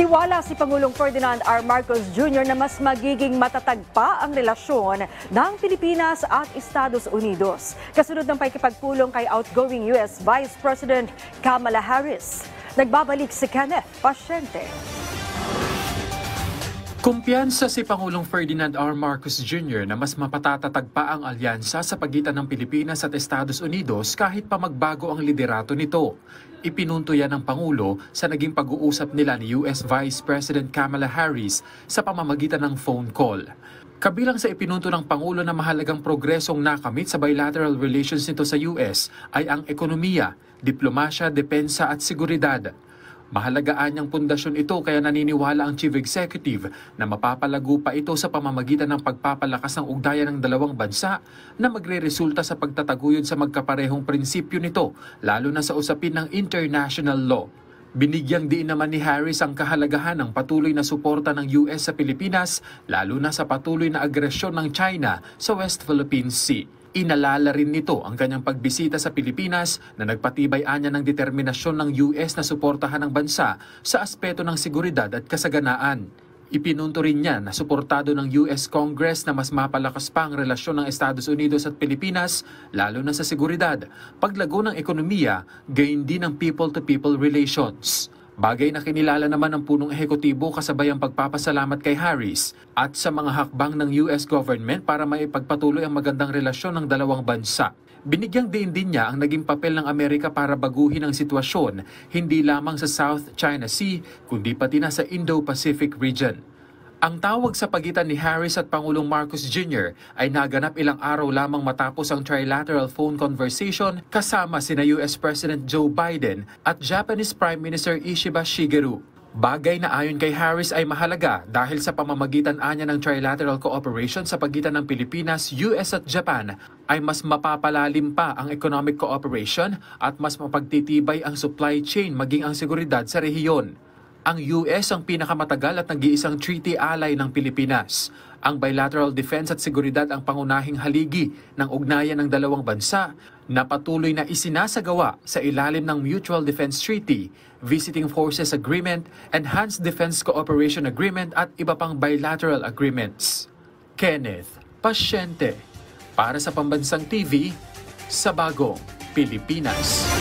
Nagtiwala si Pangulong Ferdinand R. Marcos Jr. na mas magiging matatag pa ang relasyon ng Pilipinas at Estados Unidos. Kasunod ng pakikipagpulong kay outgoing U.S. Vice President Kamala Harris. Nagbabalik si Kenneth Pasyente. Kumpiyansa si Pangulong Ferdinand R. Marcos Jr. na mas mapatatatag pa ang alyansa sa pagitan ng Pilipinas at Estados Unidos kahit pa magbago ang liderato nito. Ipinunto yan ng Pangulo sa naging pag-uusap nila ni U.S. Vice President Kamala Harris sa pamamagitan ng phone call. Kabilang sa ipinunto ng Pangulo na mahalagang progresong nakamit sa bilateral relations nito sa U.S. ay ang ekonomiya, diplomasya, depensa at seguridad. Mahalagaan niyang pundasyon ito kaya naniniwala ang Chief Executive na mapapalago pa ito sa pamamagitan ng pagpapalakas ng ugnayan ng dalawang bansa na magreresulta sa pagtataguyod sa magkaparehong prinsipyo nito, lalo na sa usapin ng international law. Binigyang diin naman ni Harris ang kahalagahan ng patuloy na suporta ng US sa Pilipinas, lalo na sa patuloy na agresyon ng China sa West Philippine Sea. Inalala rin nito ang kanyang pagbisita sa Pilipinas na nagpatibay anya ng determinasyon ng US na suportahan ang bansa sa aspeto ng seguridad at kasaganaan. Ipinunto rin niya na suportado ng US Congress na mas mapalakas pa ang relasyon ng Estados Unidos at Pilipinas, lalo na sa seguridad, paglago ng ekonomiya, gayon din ng people-to-people relations. Bagay na kinilala naman ng punong ehekutibo kasabay ang pagpapasalamat kay Harris at sa mga hakbang ng US government para maipagpatuloy ang magandang relasyon ng dalawang bansa. Binigyang diin din niya ang naging papel ng Amerika para baguhin ang sitwasyon, hindi lamang sa South China Sea, kundi pati na sa Indo-Pacific region. Ang tawag sa pagitan ni Harris at Pangulong Marcos Jr. ay naganap ilang araw lamang matapos ang trilateral phone conversation kasama sina US President Joe Biden at Japanese Prime Minister Ishiba Shigeru. Bagay na ayon kay Harris ay mahalaga dahil sa pamamagitan anya ng trilateral cooperation sa pagitan ng Pilipinas, US at Japan ay mas mapapalalim pa ang economic cooperation at mas mapagtitibay ang supply chain maging ang seguridad sa rehiyon. Ang US ang pinakamatagal at nag-iisang treaty ally ng Pilipinas. Ang bilateral defense at seguridad ang pangunahing haligi ng ugnayan ng dalawang bansa na patuloy na isinasagawa sa ilalim ng Mutual Defense Treaty, Visiting Forces Agreement, Enhanced Defense Cooperation Agreement at iba pang bilateral agreements. Kenneth Pasyente, para sa Pambansang TV, sa Bagong Pilipinas.